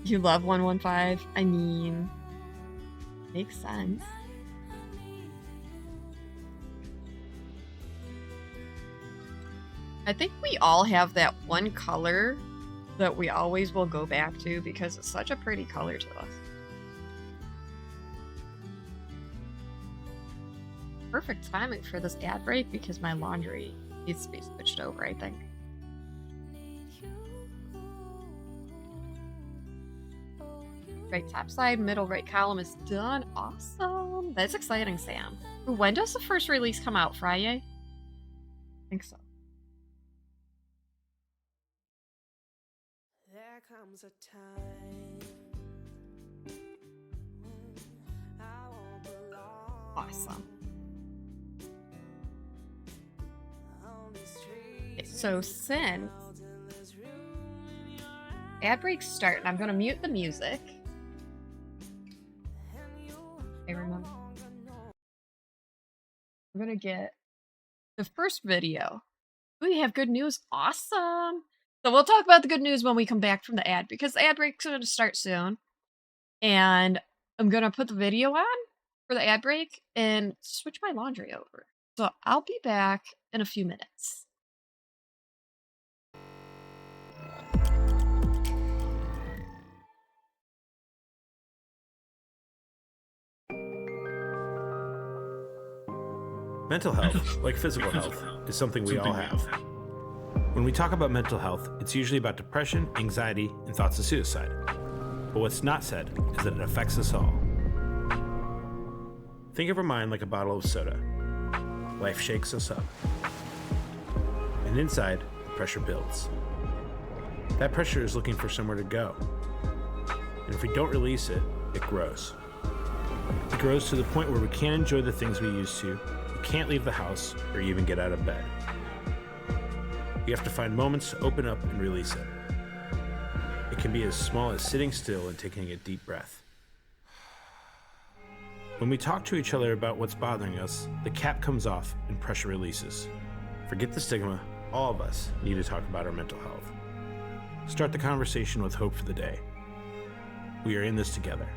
You love 115? I mean, makes sense. I think we all have that one color that we always will go back to because it's such a pretty color to us. Perfect timing for this ad break because my laundry needs to be switched over, I think. Right top side, middle right column is done. Awesome. That's exciting, Sam. When does the first release come out? Friday? I think so. There comes a time when I won't belong. Awesome. On the streets So since ad breaks start, and I'm going to mute the music. I remember. I'm going to get the first video. We have good news. Awesome. So we'll talk about the good news when we come back from the ad because the ad break's going to start soon. And I'm going to put the video on for the ad break and switch my laundry over. So I'll be back in a few minutes. Mental health, like physical health, is something we all have. When we talk about mental health, it's usually about depression, anxiety, and thoughts of suicide. But what's not said is that it affects us all. Think of our mind like a bottle of soda. Life shakes us up. And inside, the pressure builds. That pressure is looking for somewhere to go. And if we don't release it, it grows. It grows to the point where we can't enjoy the things we used to, we can't leave the house, or even get out of bed. We have to find moments to open up and release it. It can be as small as sitting still and taking a deep breath. When we talk to each other about what's bothering us, the cap comes off and pressure releases. Forget the stigma, all of us need to talk about our mental health. Start the conversation with hope for the day. We are in this together.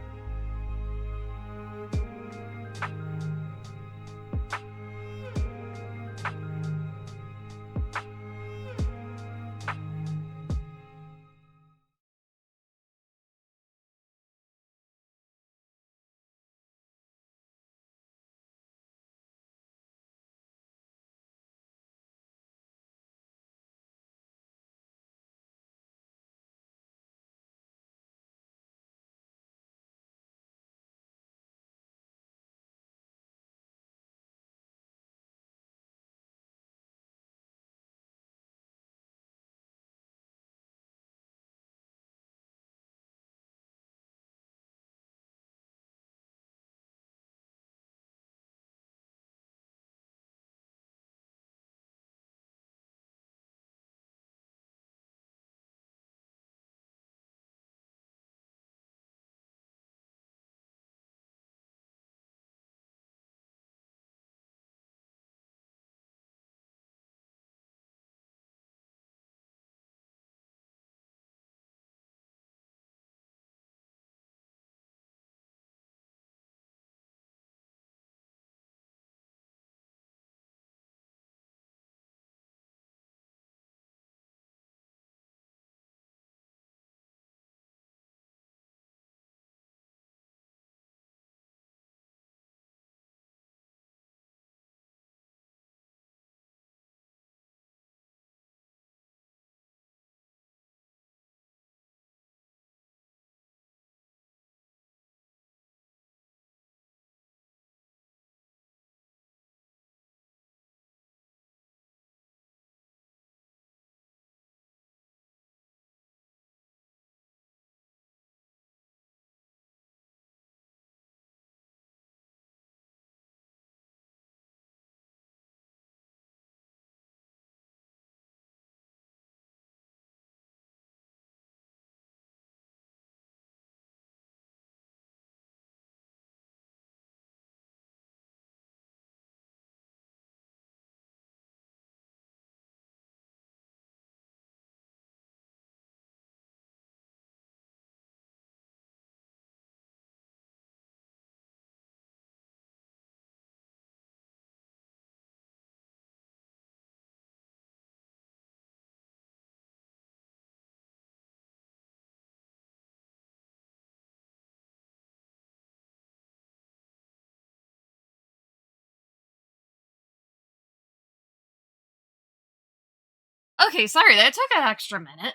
Okay, sorry, that took an extra minute.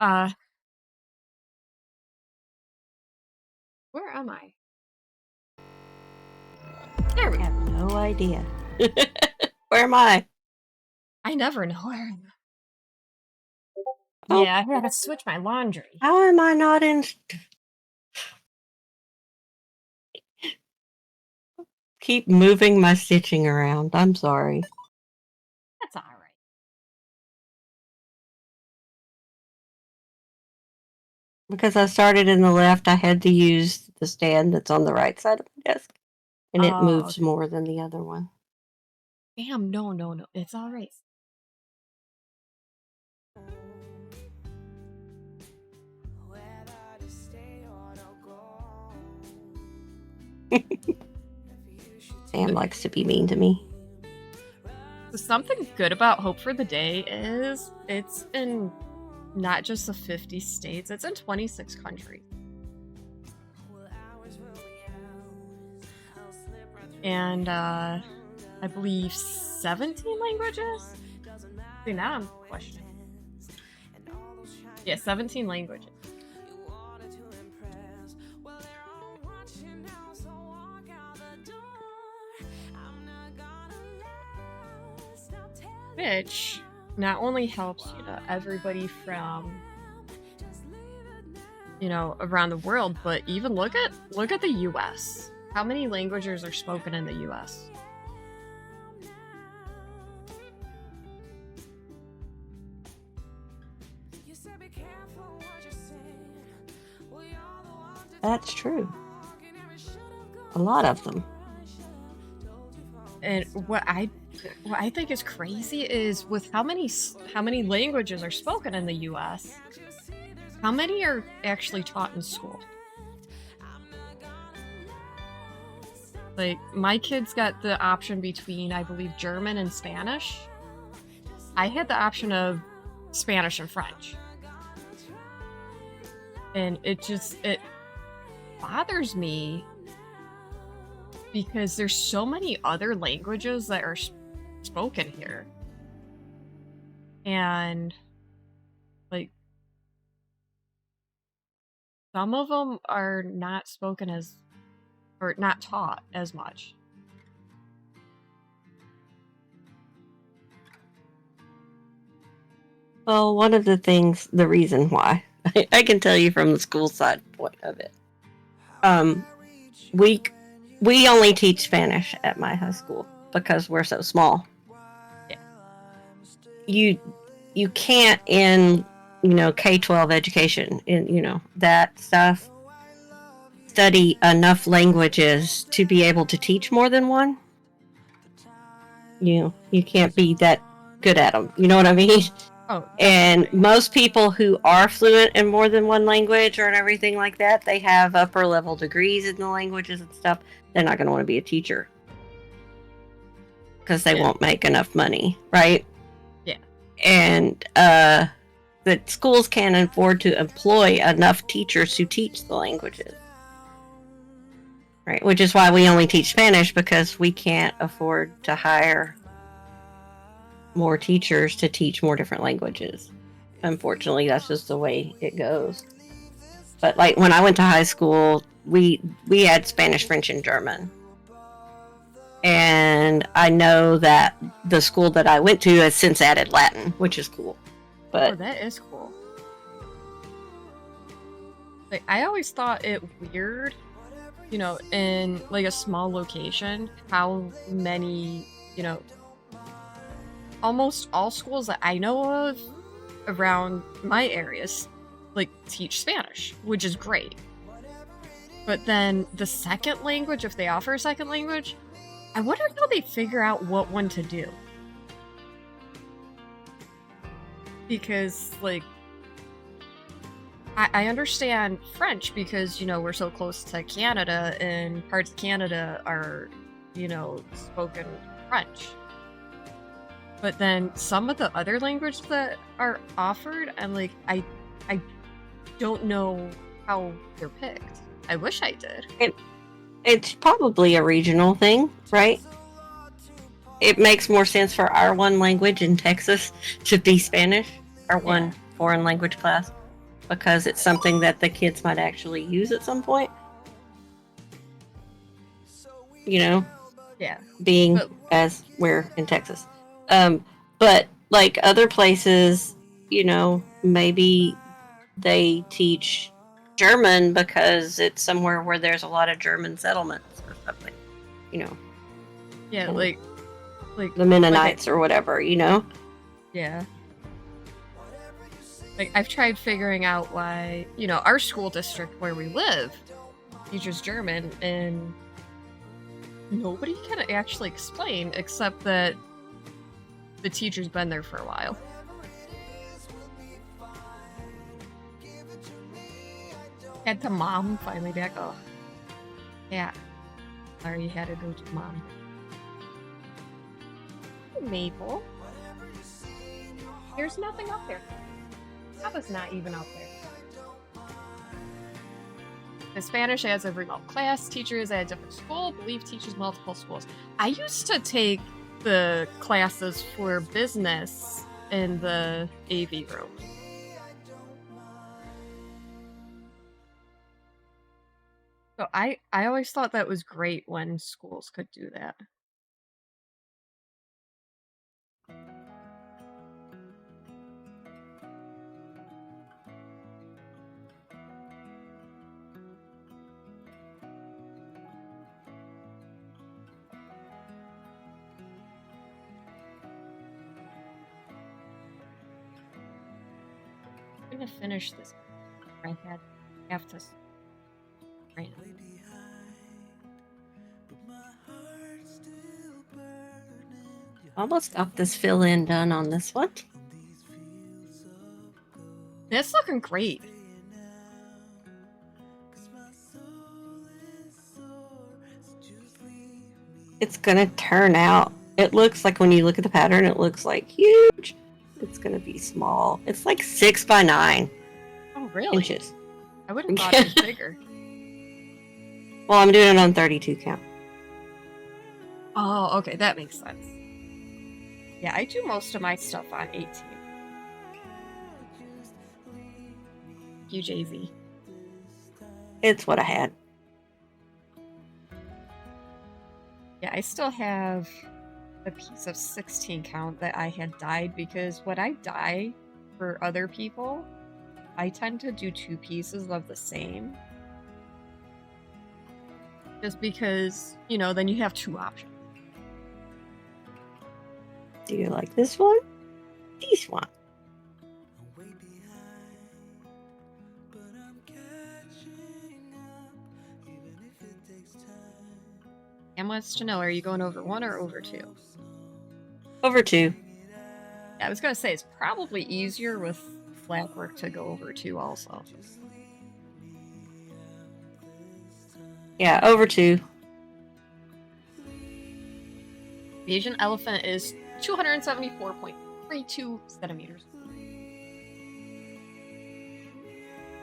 Uh, where am I? There we I go. have no idea. Where am I? I never know where I am. Oh. Yeah, I gotta switch my laundry. How am I not in? Keep moving my stitching around. I'm sorry. That's all right. Because I started in the left, I had to use the stand that's on the right side of my desk. And it Oh, moves okay. more than the other one. Damn, no. It's all right. Whether to stay or to go. Sam likes to be mean to me. Something good about Hope for the Day is it's in not just the 50 states, it's in 26 countries. And I believe 17 languages? See, now I'm questioning. Yeah, 17 languages. Which not only helps, everybody from, around the world, but even look at the US. How many languages are spoken in the US? That's true. A lot of them. And what I think is crazy is with how many languages are spoken in the US, how many are actually taught in school? Like, my kids got the option between, I believe, German and Spanish. I had the option of Spanish and French. And it bothers me because there's so many other languages that are spoken here. And, like, some of them are not spoken as, or not taught as much. Well, one of the reason why, I can tell you from the school side point of it. We only teach Spanish at my high school because we're so small. Yeah. You can't in, K-12 education, in, that stuff, study enough languages to be able to teach more than one. You can't be that good at them. You know what I mean? Oh, and most people who are fluent in more than one language or everything like that, they have upper level degrees in the languages and stuff. They're not going to want to be a teacher because they won't make enough money, right? Yeah. And the schools can't afford to employ enough teachers to teach the languages, right? Which is why we only teach Spanish, because we can't afford to hire more teachers to teach more different languages. Unfortunately, that's just the way it goes. But like when I went to high school, we had Spanish, French, and German. And I know that the school that I went to has since added Latin, which is cool. But that is cool. Like, I always thought it weird, in like a small location, how many, almost all schools that I know of around my areas, like, teach Spanish, which is great. But then the second language, if they offer a second language, I wonder how they figure out what one to do. Because, like, I understand French because, we're so close to Canada, and parts of Canada are, spoken French. But then some of the other languages that are offered, I'm like, I don't know how they're picked. I wish I did. It's probably a regional thing, right? it makes more sense for our one language in Texas to be Spanish, our one Yeah. foreign language class, because it's something that the kids might actually use at some point. You know, Yeah. being But as we're in Texas. But like other places, maybe they teach German because it's somewhere where there's a lot of German settlements or something. You know, yeah, and like the Mennonites or whatever. yeah. Like I've tried figuring out why, our school district where we live teaches German and nobody can actually explain except that the teacher's been there for a while. Had to mom finally back. Oh, yeah. Sorry, you had to go to mom. Maple. There's nothing up there. That was not even up there. The Spanish adds a remote class. Teachers at a different school. Believe teaches multiple schools. I used to take the classes for business in the AV room. So I always thought that was great when schools could do that. I'm gonna finish this. I have to. Right. Almost got this fill in done on this one. It's looking great. It's gonna turn out. It looks like when you look at the pattern, it looks like huge. It's gonna be small. It's like 6 by 9 Oh, really? inches. I would have thought it was bigger. Well, I'm doing it on 32 count. Oh, okay, that makes sense. Yeah, I do most of my stuff on 18. You, Jay-Z. It's what I had. Yeah, I still have a piece of 16 count that I had dyed because when I dye for other people, I tend to do 2 pieces of the same. Just because, then you have 2 options. Do you like this one? This one. And wants to know, are you going over 1 or over 2? Over 2. Yeah, I was going to say, it's probably easier with flat work to go over 2 also. Yeah, over 2. The Asian elephant is 274.32 centimeters.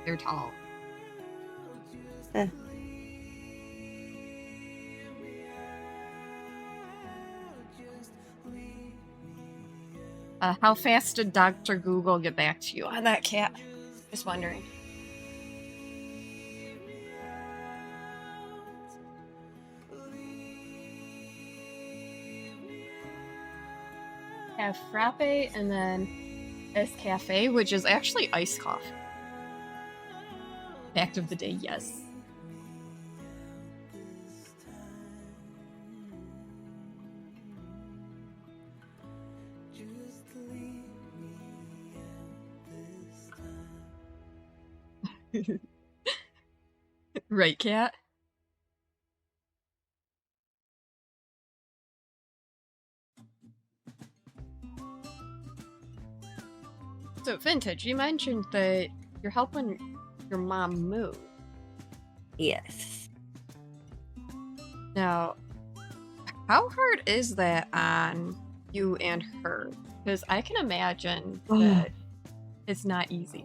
They're tall. How fast did Dr. Google get back to you on that cat? Just wondering. Have frappe and then Escafe, which is actually iced coffee. Fact of the day, yes. Right, cat? So, Vintage, you mentioned that you're helping your mom move. Yes. Now, how hard is that on you and her? Because I can imagine that it's not easy.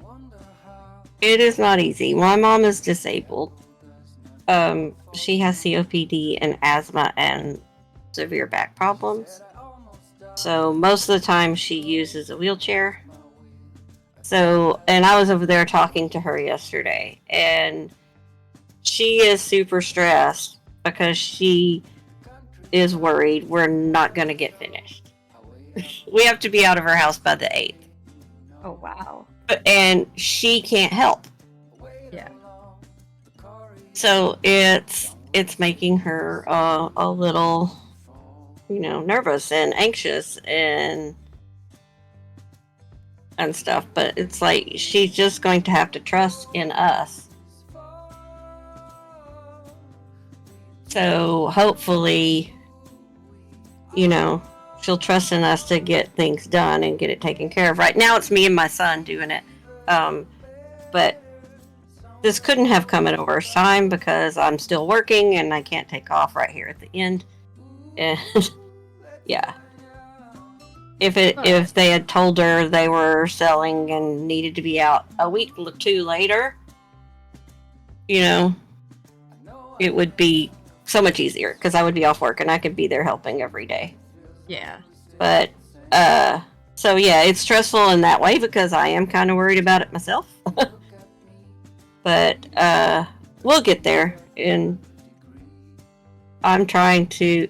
It is not easy. My mom is disabled. She has COPD and asthma and severe back problems. So most of the time she uses a wheelchair. So, and I was over there talking to her yesterday, and she is super stressed because she is worried we're not going to get finished. We have to be out of her house by the 8th. Oh, wow. And she can't help. Yeah. So it's making her a little, nervous and anxious and stuff. But it's like she's just going to have to trust in us. So hopefully, she'll trust in us to get things done and get it taken care of. Right now, it's me and my son doing it. But this couldn't have come at a worse time because I'm still working and I can't take off right here at the end. And yeah. If they had told her they were selling and needed to be out a week or two later, it would be so much easier because I would be off work and I could be there helping every day. Yeah. But so yeah, it's stressful in that way because I am kind of worried about it myself. But we'll get there, and I'm trying to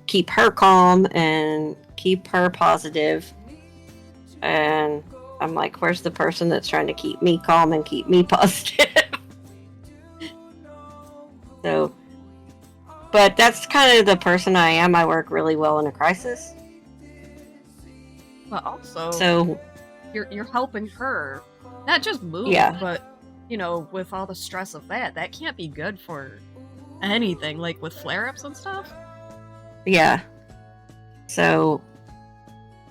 keep her calm and keep her positive. And I'm like, where's the person that's trying to keep me calm and keep me positive? So, but that's kind of the person I am. I work really well in a crisis. But also, So you're helping her, not just move, Yeah. but with all the stress of that can't be good for anything, like with flare-ups and stuff. yeah. So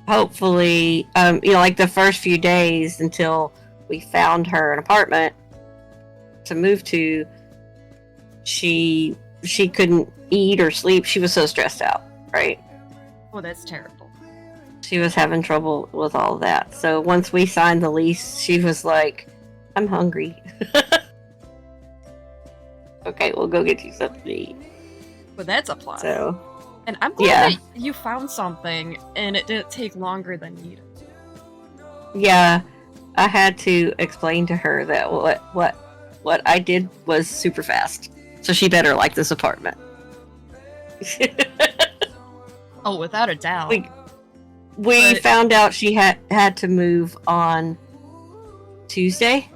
hopefully, like the first few days until we found her an apartment to move to, she couldn't eat or sleep. She was so stressed out, right? Oh, that's terrible. She was having trouble with all that. So once we signed the lease, she was like, I'm hungry. Okay, we'll go get you something to eat. But that's a plus. So, And I'm glad Yeah. that you found something and it didn't take longer than needed. yeah, I had to explain to her that what I did was super fast. So she better like this apartment. Oh, without a doubt. we But- found out she had to move on Tuesday.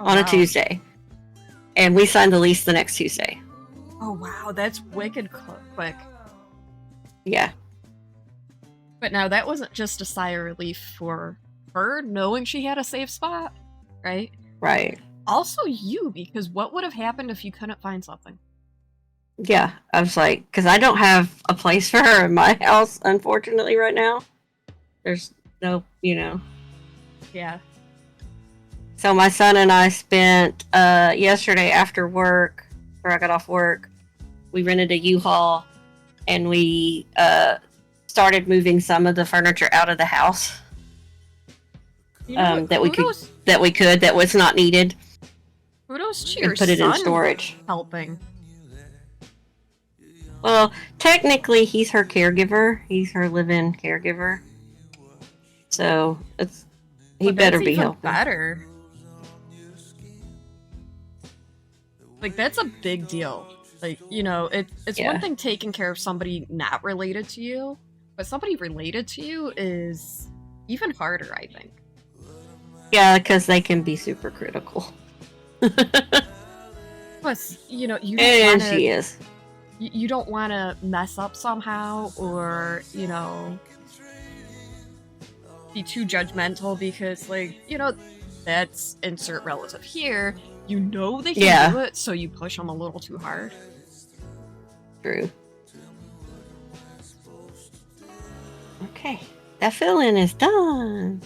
Oh, On a wow. Tuesday. And we signed the lease the next Tuesday. Oh, wow, that's wicked quick. Yeah. But now that wasn't just a sigh of relief for her knowing she had a safe spot, right? Right. Also you, because what would have happened if you couldn't find something? Yeah. I was like, because I don't have a place for her in my house, unfortunately, right now. There's no, Yeah. So my son and I spent yesterday after work, where I got off work, we rented a U-Haul and we started moving some of the furniture out of the house You know what? that was not needed, Kudos to your and put it in son storage. helping. Well, technically, he's her caregiver. He's her live-in caregiver. So he But better that's be even helping. better. Like, that's a big deal. Like, it's Yeah. one thing taking care of somebody not related to you, but somebody related to you is even harder, I think. Yeah, because they can be super critical. Plus, you don't And want she to. is. You don't want to mess up somehow, or be too judgmental because, that's insert relative here. They can Yeah. do it, so you push them a little too hard. True. Okay, that fill-in is done.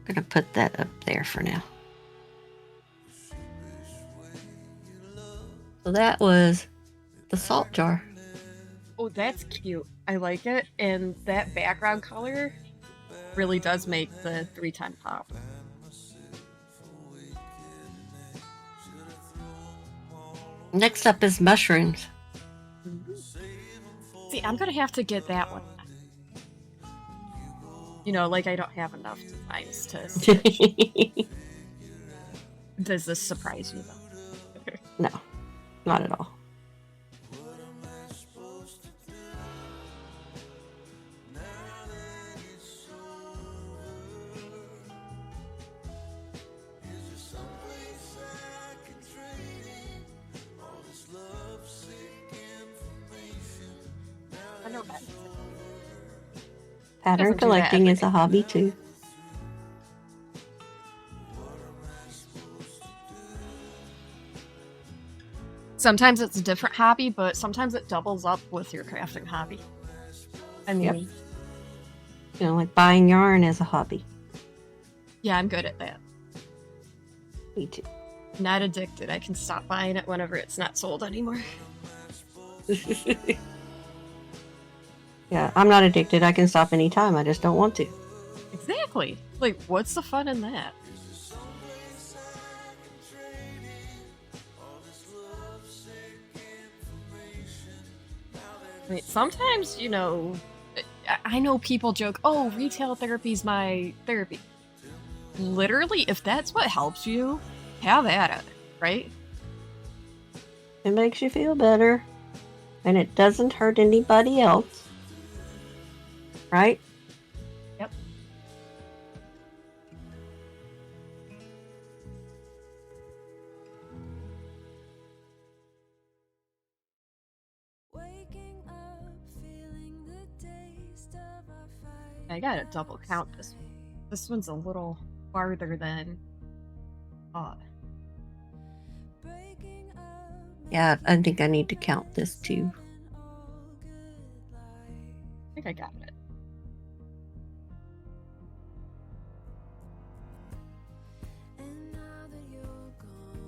I'm gonna put that up there for now. So that was the salt jar. Oh, that's cute. I like it, and that background color really does make the 310 pop. Next up is mushrooms. See, I'm gonna have to get that one. You know, like I don't have enough designs to stitch. Does this surprise you though? No, not at all. I know that. Pattern Doesn't do that collecting every is a hobby too. Sometimes it's a different hobby, but sometimes it doubles up with your crafting hobby. I mean, Yep. You know, like buying yarn is a hobby. yeah, I'm good at that. Me too. Not addicted. I can stop buying it whenever it's not sold anymore. Yeah, I'm not addicted. I can stop anytime. I just don't want to. Exactly. Like, what's the fun in that? I mean, sometimes, you know, I know people joke, oh, retail therapy's my therapy. Literally, if that's what helps you, have at it, right? It makes you feel better, and it doesn't hurt anybody else. Right? Yep. Waking up, feeling the taste of our fight. I gotta double count this one. This one's a little farther than Breaking up, Yeah, I think I need to count this too. all good life. I think I got it. And now that you're gone,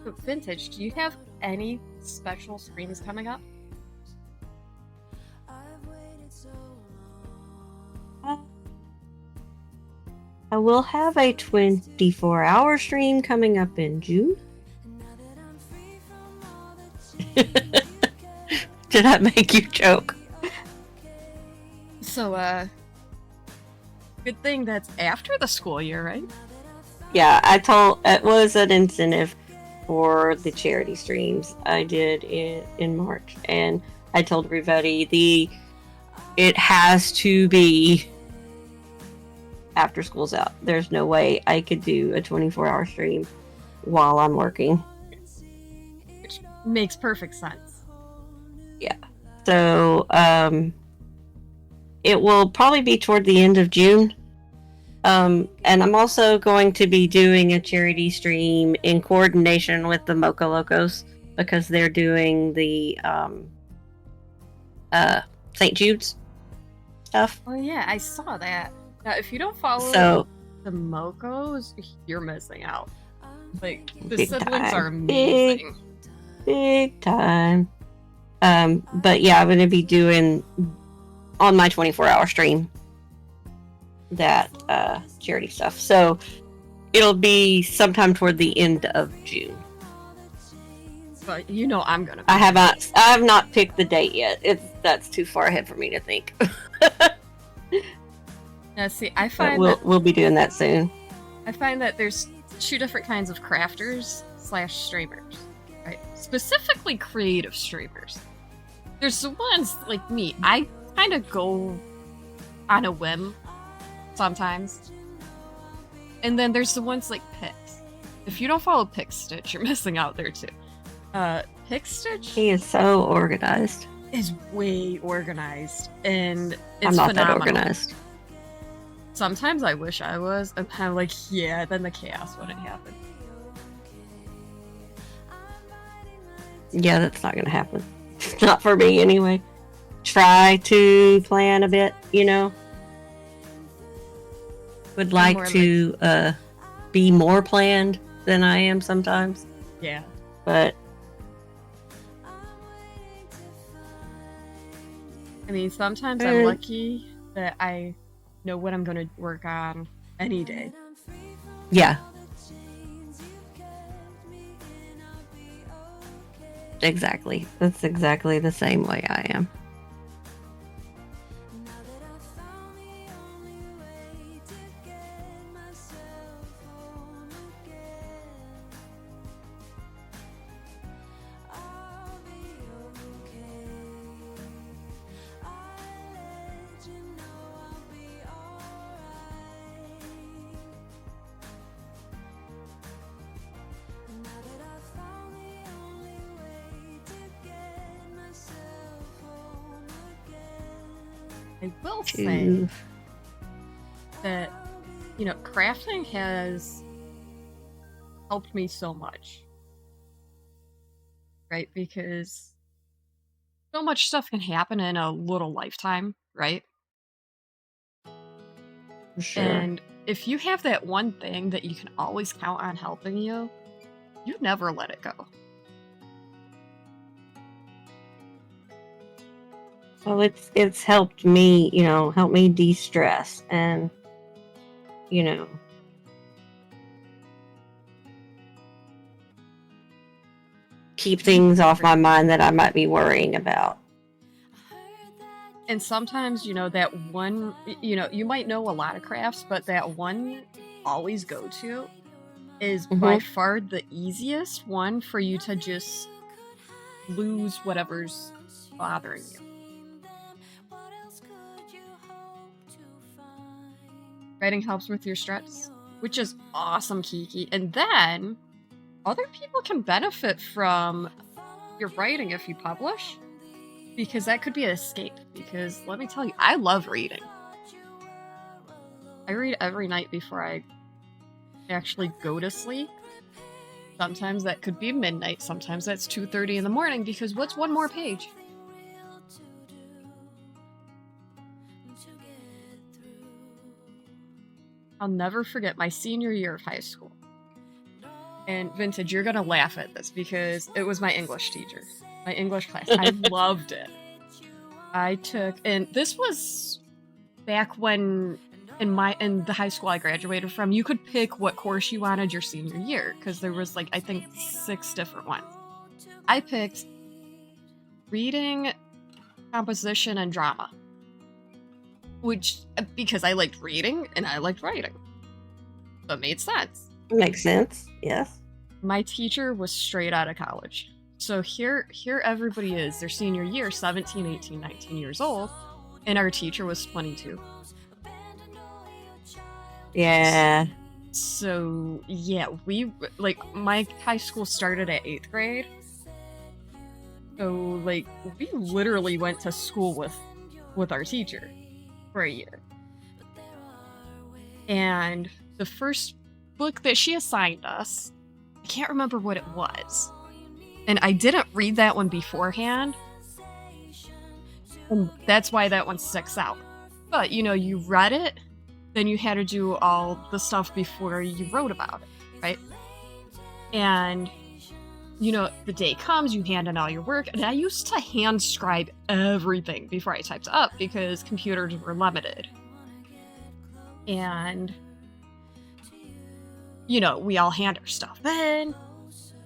So, Vintage, do you have any special streams coming up? I've waited so long. I will have a 24-hour stream coming up in June. And now that I'm free from all the chains you Did that make you joke? So, good thing that's after the school year, right? Yeah, I told it was an incentive for the charity streams I did in March, and I told everybody it has to be after school's out. There's no way I could do a 24-hour stream while I'm working. Which makes perfect sense. So it will probably be toward the end of June. And I'm also going to be doing a charity stream in coordination with the Mocha Locos because they're doing the St. Jude's stuff. Oh yeah, I saw that. Now, if you don't follow So the Mokos, you're missing out. Like, the Big siblings time. are amazing. big time. But yeah, I'm going to be doing on my 24-hour stream that charity stuff. So it'll be sometime toward the end of June. But you know I'm gonna. I have not picked the date yet. That's too far ahead for me to think. Now, see, I But find we'll be doing that soon. that there's two different kinds of crafters / streamers, right? Specifically, creative streamers. There's the ones like me. I kind of go on a whim sometimes, and then there's the ones like Pix. If you don't follow Pix Stitch, you're missing out there too. Pix Stitch He is so organized. is way organized, and it's I'm not phenomenal. that organized. Sometimes I wish I was. I'm kind of like, yeah, then the chaos wouldn't happen. Yeah, that's not going to happen. Not for me anyway. Try to plan a bit, you know. Would like more to be more planned than I am sometimes, Yeah. but I mean, sometimes I'm lucky that I know what I'm going to work on any day. yeah. Exactly. That's exactly the same way I am. Now that I found the only way to get myself home again, I'll be okay. I'll let you know I'll be alright. Now that I found the only way to get myself home again. I will say Ooh. that, crafting has helped me so much, right? Because so much stuff can happen in a little lifetime, right? For sure. And if you have that one thing that you can always count on helping you, you never let it go. Well, it's helped me, help me de-stress and, you know, keep We things off agree. my mind that I might be worrying about. And sometimes, that one, you might know a lot of crafts, but that one always go to is by Hmm. far the easiest one for you to just lose whatever's bothering you. Writing helps with your stress, which is awesome, Kiki. And then other people can benefit from your writing if you publish, because that could be an escape. Because let me tell you, I love reading. I read every night before I actually go to sleep. Sometimes that could be midnight, sometimes that's 2:30 in the morning, because what's one more page? I'll never forget my senior year of high school. And Vintage, you're gonna laugh at this because it was my English teacher, my English class. I loved it. I took, and this was back when in the high school I graduated from, you could pick what course you wanted your senior year because there was like I think 6 different ones. I picked reading, composition, and drama, which because I liked reading and I liked writing, so it made sense. Makes sense. Yes. My teacher was straight out of college. So here everybody is their senior year, 17, 18, 19 years old, and our teacher was 22. Yeah. So yeah, we like my high school started at 8th grade. So like we literally went to school with our teacher for a year. And the first book that she assigned us, I can't remember what it was. And I didn't read that one beforehand. And that's why that one sticks out. But you read it, then you had to do all the stuff before you wrote about it, right? And the day comes, you hand in all your work, and I used to hand scribe everything before I typed it up because computers were limited. And we all hand our stuff in,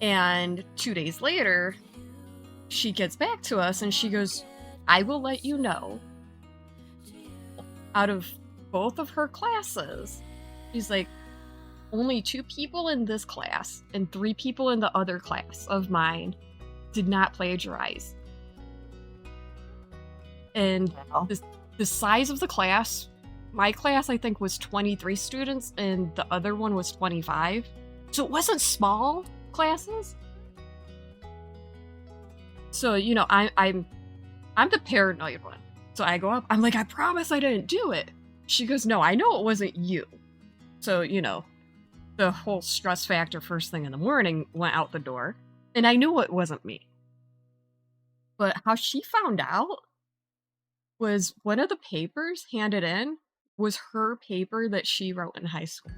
and 2 days later, she gets back to us and she goes, I will let you know, out of both of her classes, she's like, only 2 people in this class and 3 people in the other class of mine did not plagiarize. And Wow. the size of the class, my class I think was 23 students and the other one was 25. So it wasn't small classes. So, I'm the paranoid one. So I go up, I'm like, I promise I didn't do it. She goes, no, I know it wasn't you. So, the whole stress factor first thing in the morning went out the door. And I knew it wasn't me. But how she found out was one of the papers handed in was her paper that she wrote in high school.